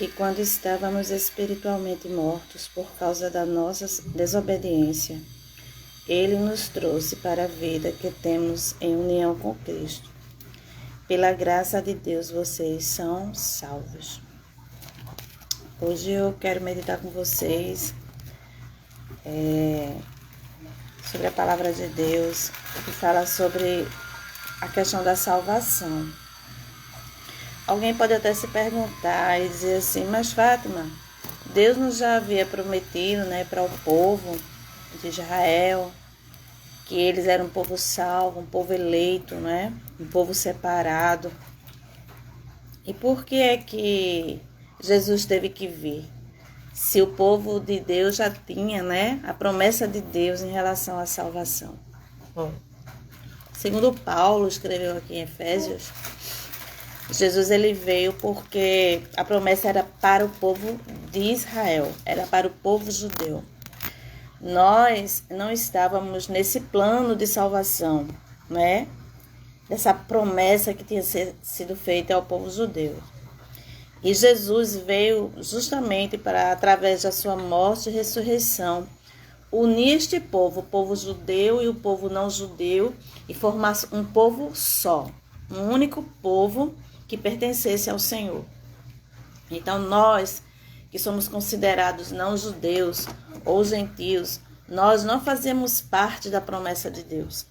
que quando estávamos espiritualmente mortos por causa da nossa desobediência, Ele nos trouxe para a vida que temos em união com Cristo. Pela graça de Deus, vocês são salvos. Hoje eu quero meditar com vocês sobre a palavra de Deus, que fala sobre a questão da salvação. Alguém pode até se perguntar e dizer assim, mas Fátima, Deus nos já havia prometido, para o povo de Israel, que eles eram um povo salvo, um povo eleito, um povo separado. E por que é que Jesus teve que vir? Se o povo de Deus já tinha, a promessa de Deus em relação à salvação. Bom, segundo Paulo escreveu aqui em Efésios, Jesus ele veio porque a promessa era para o povo de Israel, era para o povo judeu. Nós não estávamos nesse plano de salvação, dessa promessa que tinha sido feita ao povo judeu. E Jesus veio justamente para, através da sua morte e ressurreição, unir este povo, o povo judeu e o povo não judeu, e formar um povo só, um único povo que pertencesse ao Senhor. Então nós, que somos considerados não judeus ou gentios, nós não fazemos parte da promessa de Deus.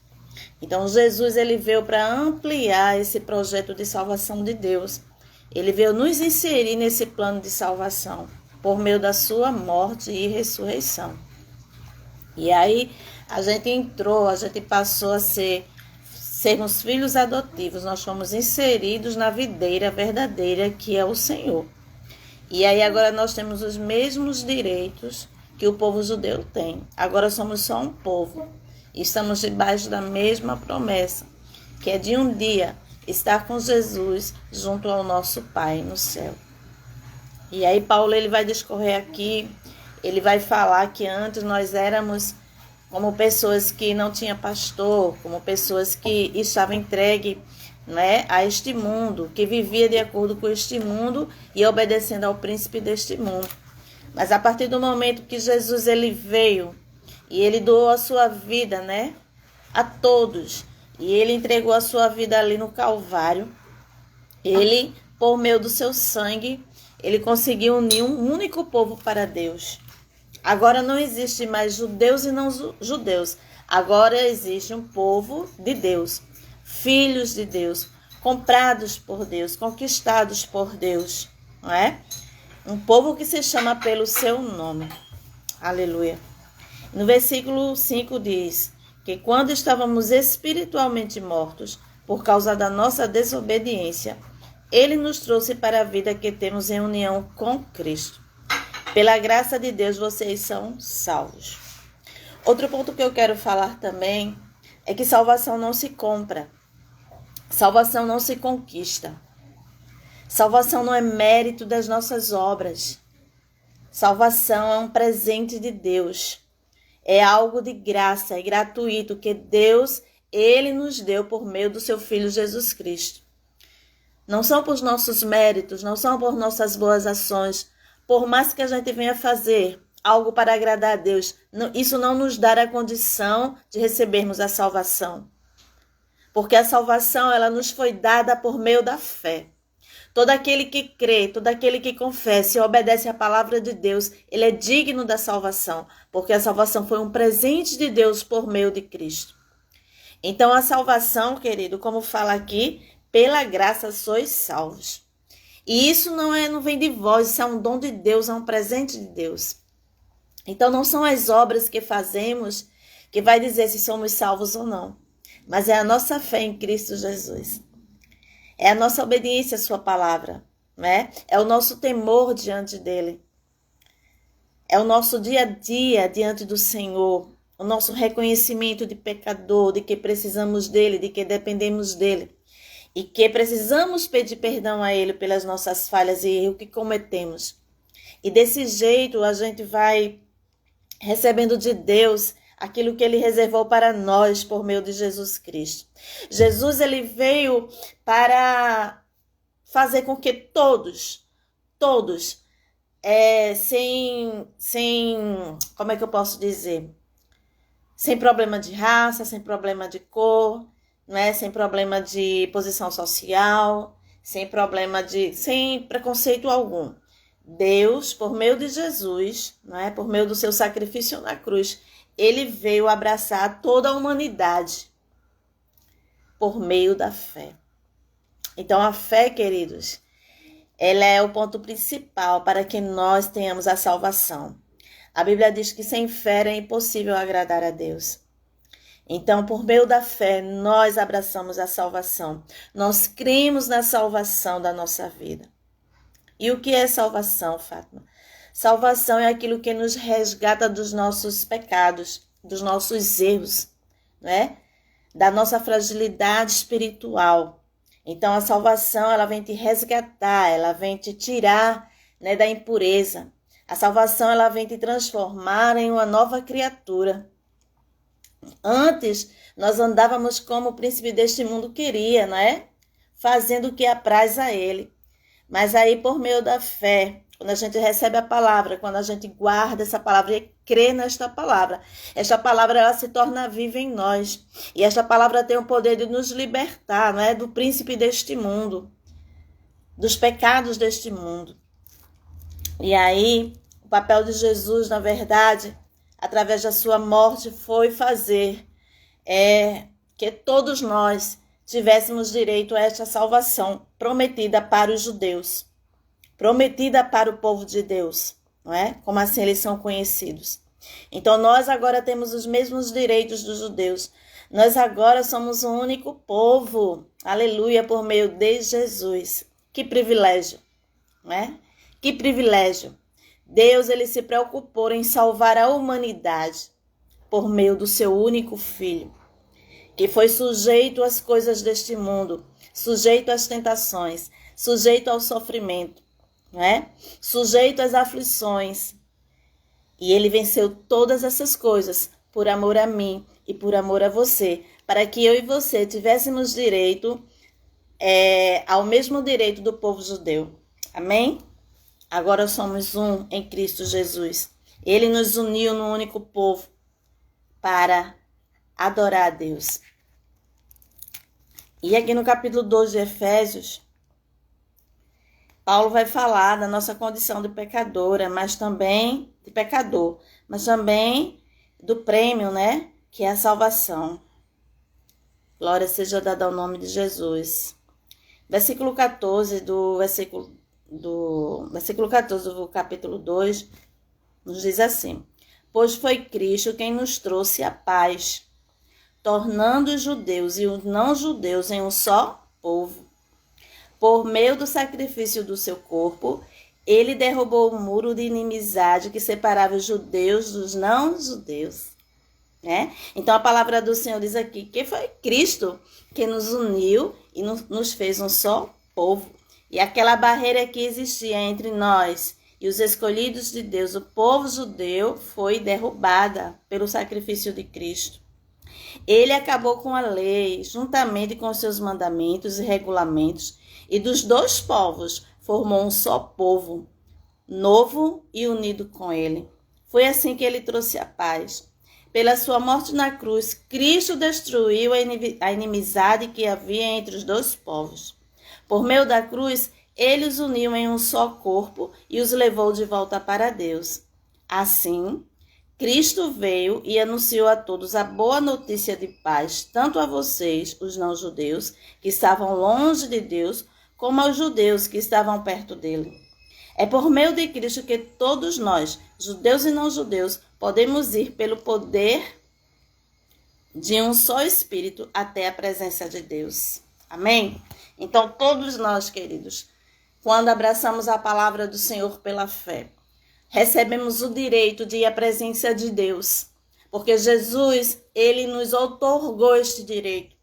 Então Jesus ele veio para ampliar esse projeto de salvação de Deus. Ele veio nos inserir nesse plano de salvação por meio da sua morte e ressurreição. E aí a gente passou a sermos filhos adotivos. Nós fomos inseridos na videira verdadeira que é o Senhor. E aí agora nós temos os mesmos direitos que o povo judeu tem. Agora somos só um povo. E estamos debaixo da mesma promessa, que é de um dia estar com Jesus junto ao nosso Pai no céu. E aí Paulo ele vai discorrer aqui, ele vai falar que antes nós éramos como pessoas que não tinham pastor, como pessoas que estavam entregues a este mundo, que vivia de acordo com este mundo e obedecendo ao príncipe deste mundo. Mas a partir do momento que Jesus ele veio e ele doou a sua vida, a todos, e ele entregou a sua vida ali no Calvário, ele, por meio do seu sangue, ele conseguiu unir um único povo para Deus. Agora não existe mais judeus e não judeus. Agora existe um povo de Deus, filhos de Deus, comprados por Deus, conquistados por Deus, Um povo que se chama pelo seu nome. Aleluia. No versículo 5 diz que quando estávamos espiritualmente mortos por causa da nossa desobediência, Ele nos trouxe para a vida que temos em união com Cristo. Pela graça de Deus, vocês são salvos. Outro ponto que eu quero falar também é que salvação não se compra. Salvação não se conquista. Salvação não é mérito das nossas obras. Salvação é um presente de Deus. É algo de graça, é gratuito que Deus, Ele nos deu por meio do seu Filho Jesus Cristo. Não são por nossos méritos, não são por nossas boas ações. Por mais que a gente venha fazer algo para agradar a Deus, isso não nos dá a condição de recebermos a salvação. Porque a salvação ela nos foi dada por meio da fé. Todo aquele que crê, todo aquele que confessa e obedece à palavra de Deus, ele é digno da salvação, porque a salvação foi um presente de Deus por meio de Cristo. Então a salvação, querido, como fala aqui, pela graça sois salvos. E isso não vem de vós, isso é um dom de Deus, é um presente de Deus. Então não são as obras que fazemos que vai dizer se somos salvos ou não, mas é a nossa fé em Cristo Jesus. É a nossa obediência à sua palavra, É o nosso temor diante dele. É o nosso dia a dia diante do Senhor. O nosso reconhecimento de pecador, de que precisamos dele, de que dependemos dele. E que precisamos pedir perdão a ele pelas nossas falhas e erros que cometemos. E desse jeito a gente vai recebendo de Deus aquilo que ele reservou para nós por meio de Jesus Cristo. Jesus ele veio para fazer com que todos como é que eu posso dizer? Sem problema de raça, sem problema de cor, né? Sem problema de posição social, sem preconceito algum. Deus, por meio de Jesus, né? Por meio do seu sacrifício na cruz, ele veio abraçar toda a humanidade por meio da fé. Então, a fé, queridos, ela é o ponto principal para que nós tenhamos a salvação. A Bíblia diz que sem fé é impossível agradar a Deus. Então, por meio da fé, nós abraçamos a salvação. Nós cremos na salvação da nossa vida. E o que é salvação, Fátima? Salvação é aquilo que nos resgata dos nossos pecados, dos nossos erros, né? Da nossa fragilidade espiritual. Então, a salvação, ela vem te resgatar, ela vem te tirar, né, da impureza. A salvação, ela vem te transformar em uma nova criatura. Antes, nós andávamos como o príncipe deste mundo queria, não é? Fazendo o que apraz a ele. Mas aí, por meio da fé, quando a gente recebe a palavra, quando a gente guarda essa palavra e crê nesta palavra, esta palavra ela se torna viva em nós. E esta palavra tem o poder de nos libertar, não é? Do príncipe deste mundo, dos pecados deste mundo. E aí, o papel de Jesus, na verdade, através da sua morte, foi fazer que todos nós tivéssemos direito a esta salvação prometida para os judeus, prometida para o povo de Deus, não é? Como assim eles são conhecidos. Então, nós agora temos os mesmos direitos dos judeus. Nós agora somos um único povo, aleluia, por meio de Jesus. Que privilégio, não é? Que privilégio. Deus, ele se preocupou em salvar a humanidade por meio do seu único filho, que foi sujeito às coisas deste mundo, sujeito às tentações, sujeito ao sofrimento, não é? Sujeito às aflições. E ele venceu todas essas coisas por amor a mim e por amor a você, para que eu e você tivéssemos direito ao mesmo direito do povo judeu. Amém? Agora somos um em Cristo Jesus. Ele nos uniu num único povo para adorar a Deus. E aqui no capítulo 2 de Efésios, Paulo vai falar da nossa condição de pecadora, mas também de pecador, mas também do prêmio, né? Que é a salvação. Glória seja dada ao nome de Jesus. Versículo 14 do capítulo 2 nos diz assim: pois foi Cristo quem nos trouxe a paz, tornando os judeus e os não-judeus em um só povo. Por meio do sacrifício do seu corpo, ele derrubou o muro de inimizade que separava os judeus dos não-judeus. Né? Então a palavra do Senhor diz aqui que foi Cristo que nos uniu e nos fez um só povo. E aquela barreira que existia entre nós e os escolhidos de Deus, o povo judeu, foi derrubada pelo sacrifício de Cristo. Ele acabou com a lei, juntamente com seus mandamentos e regulamentos, e dos dois povos formou um só povo, novo e unido com ele. Foi assim que ele trouxe a paz. Pela sua morte na cruz, Cristo destruiu a inimizade que havia entre os dois povos. Por meio da cruz, ele os uniu em um só corpo e os levou de volta para Deus. Assim, Cristo veio e anunciou a todos a boa notícia de paz, tanto a vocês, os não-judeus, que estavam longe de Deus, como aos judeus que estavam perto dele. É por meio de Cristo que todos nós, judeus e não-judeus, podemos ir pelo poder de um só Espírito até a presença de Deus. Amém? Então, todos nós, queridos, quando abraçamos a palavra do Senhor pela fé, recebemos o direito de ir à presença de Deus, porque Jesus, ele nos outorgou este direito.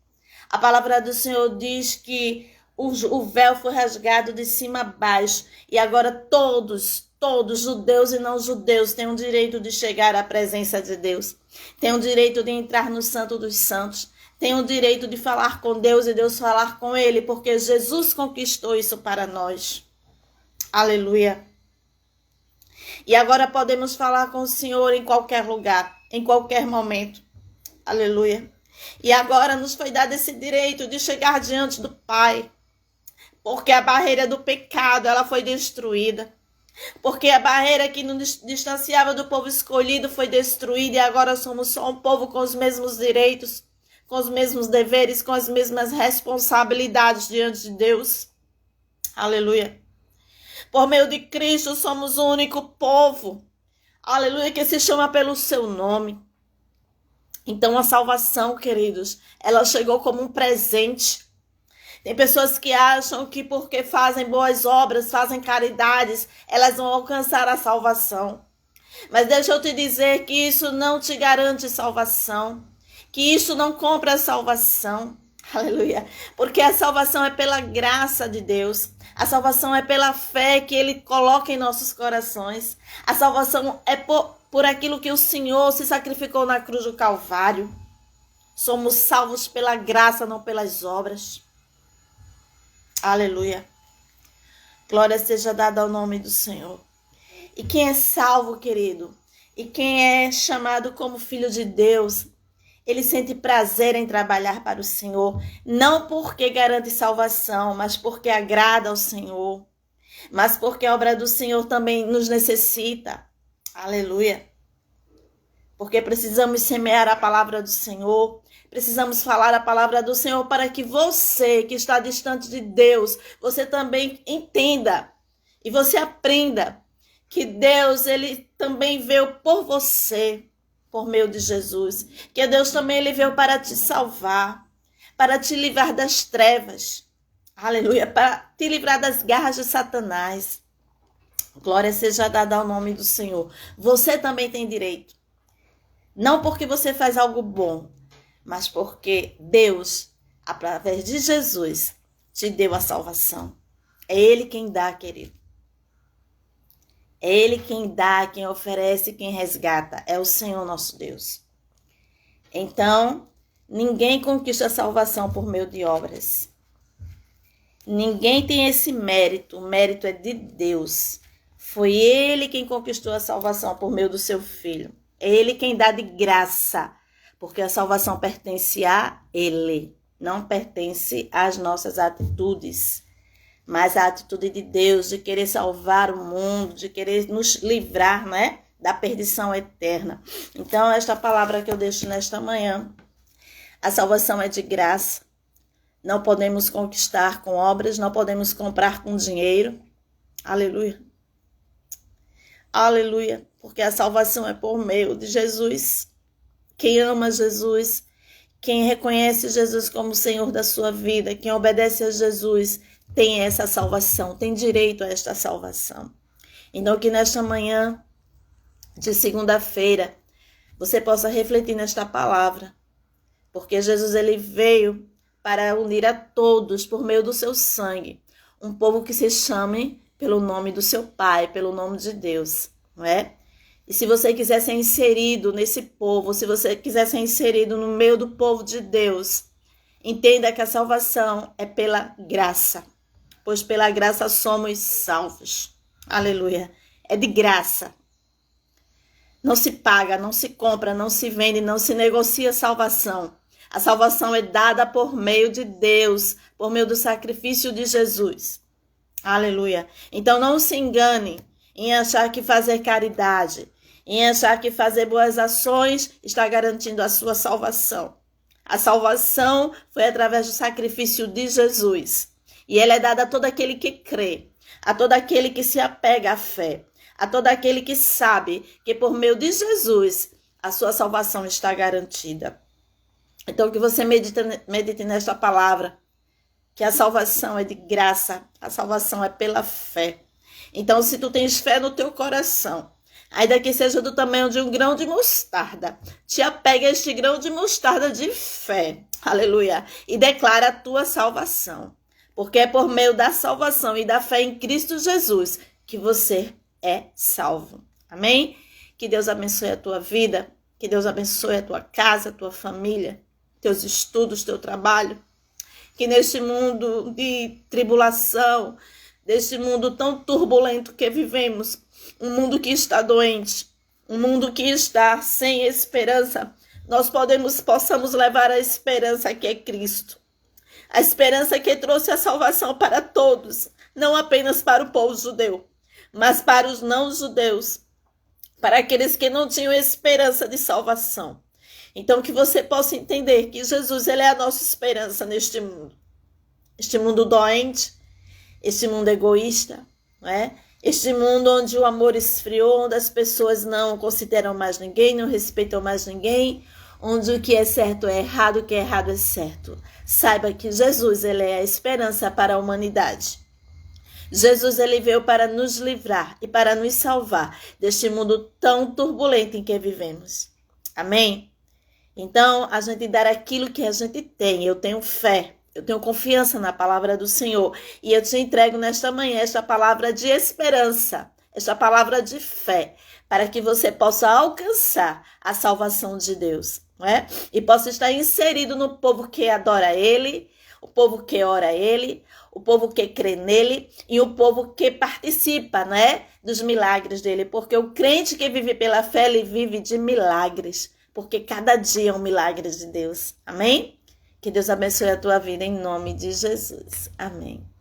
A palavra do Senhor diz que o véu foi rasgado de cima a baixo e agora todos, judeus e não judeus, têm o direito de chegar à presença de Deus, têm o direito de entrar no Santo dos Santos, têm o direito de falar com Deus e Deus falar com ele, porque Jesus conquistou isso para nós. Aleluia. E agora podemos falar com o Senhor em qualquer lugar, em qualquer momento. Aleluia. E agora nos foi dado esse direito de chegar diante do Pai, porque a barreira do pecado, ela foi destruída. Porque a barreira que nos distanciava do povo escolhido foi destruída e agora somos só um povo com os mesmos direitos, com os mesmos deveres, com as mesmas responsabilidades diante de Deus. Aleluia. Por meio de Cristo somos o único povo, aleluia, que se chama pelo seu nome. Então a salvação, queridos, ela chegou como um presente. Tem pessoas que acham que porque fazem boas obras, fazem caridades, elas vão alcançar a salvação. Mas deixa eu te dizer que isso não te garante salvação, que isso não compra a salvação. Aleluia. Porque a salvação é pela graça de Deus. A salvação é pela fé que Ele coloca em nossos corações. A salvação é por aquilo que o Senhor se sacrificou na cruz do Calvário. Somos salvos pela graça, não pelas obras. Aleluia. Glória seja dada ao nome do Senhor. E quem é salvo, querido, e quem é chamado como filho de Deus, ele sente prazer em trabalhar para o Senhor, não porque garante salvação, mas porque agrada ao Senhor, mas porque a obra do Senhor também nos necessita. Aleluia. Porque precisamos semear a palavra do Senhor, precisamos falar a palavra do Senhor para que você que está distante de Deus, você também entenda e você aprenda que Deus, ele também veio por você, por meio de Jesus. Que Deus também ele veio para te salvar, para te livrar das trevas. Aleluia, para te livrar das garras de Satanás. Glória seja dada ao nome do Senhor. Você também tem direito. Não porque você faz algo bom, mas porque Deus, através de Jesus, te deu a salvação. É Ele quem dá, querido. É Ele quem dá, quem oferece, quem resgata. É o Senhor nosso Deus. Então, ninguém conquista a salvação por meio de obras. Ninguém tem esse mérito. O mérito é de Deus. Foi Ele quem conquistou a salvação por meio do seu Filho. É Ele quem dá de graça. Porque a salvação pertence a Ele. Não pertence às nossas atitudes. Mas a atitude de Deus de querer salvar o mundo, de querer nos livrar, né, da perdição eterna. Então, esta palavra que eu deixo nesta manhã, a salvação é de graça. Não podemos conquistar com obras, não podemos comprar com dinheiro. Aleluia. Aleluia. Porque a salvação é por meio de Jesus. Quem ama Jesus, quem reconhece Jesus como Senhor da sua vida, quem obedece a Jesus, tem essa salvação, tem direito a esta salvação. Então que nesta manhã de segunda-feira você possa refletir nesta palavra, porque Jesus ele veio para unir a todos por meio do seu sangue, um povo que se chame pelo nome do seu Pai, pelo nome de Deus, não é? E se você quiser ser inserido nesse povo, se você quiser ser inserido no meio do povo de Deus, entenda que a salvação é pela graça. Pois pela graça somos salvos. Aleluia. É de graça. Não se paga, não se compra, não se vende, não se negocia salvação. A salvação é dada por meio de Deus, por meio do sacrifício de Jesus. Aleluia. Então não se engane em achar que fazer caridade, em achar que fazer boas ações está garantindo a sua salvação. A salvação foi através do sacrifício de Jesus. E ela é dada a todo aquele que crê, a todo aquele que se apega à fé, a todo aquele que sabe que por meio de Jesus a sua salvação está garantida. Então que você medite nesta palavra, que a salvação é de graça, a salvação é pela fé. Então se tu tens fé no teu coração, ainda que seja do tamanho de um grão de mostarda, te apega a este grão de mostarda de fé, aleluia, e declara a tua salvação. Porque é por meio da salvação e da fé em Cristo Jesus que você é salvo. Amém? Que Deus abençoe a tua vida, que Deus abençoe a tua casa, a tua família, teus estudos, teu trabalho. Que neste mundo de tribulação, deste mundo tão turbulento que vivemos, um mundo que está doente, um mundo que está sem esperança, nós possamos levar a esperança que é Cristo. A esperança que trouxe a salvação para todos, não apenas para o povo judeu, mas para os não-judeus, para aqueles que não tinham esperança de salvação. Então, que você possa entender que Jesus, ele é a nossa esperança neste mundo. Este mundo doente, este mundo egoísta, não é? Este mundo onde o amor esfriou, onde as pessoas não consideram mais ninguém, não respeitam mais ninguém, onde o que é certo é errado, o que é errado é certo. Saiba que Jesus, ele é a esperança para a humanidade. Jesus, ele veio para nos livrar e para nos salvar deste mundo tão turbulento em que vivemos. Amém? Então, a gente dar aquilo que a gente tem. Eu tenho fé, eu tenho confiança na palavra do Senhor. E eu te entrego nesta manhã esta palavra de esperança, esta palavra de fé, para que você possa alcançar a salvação de Deus, não é? E possa estar inserido no povo que adora Ele, o povo que ora a Ele, o povo que crê nele e o povo que participa, né, dos milagres dele. Porque o crente que vive pela fé, ele vive de milagres. Porque cada dia é um milagre de Deus. Amém? Que Deus abençoe a tua vida em nome de Jesus. Amém.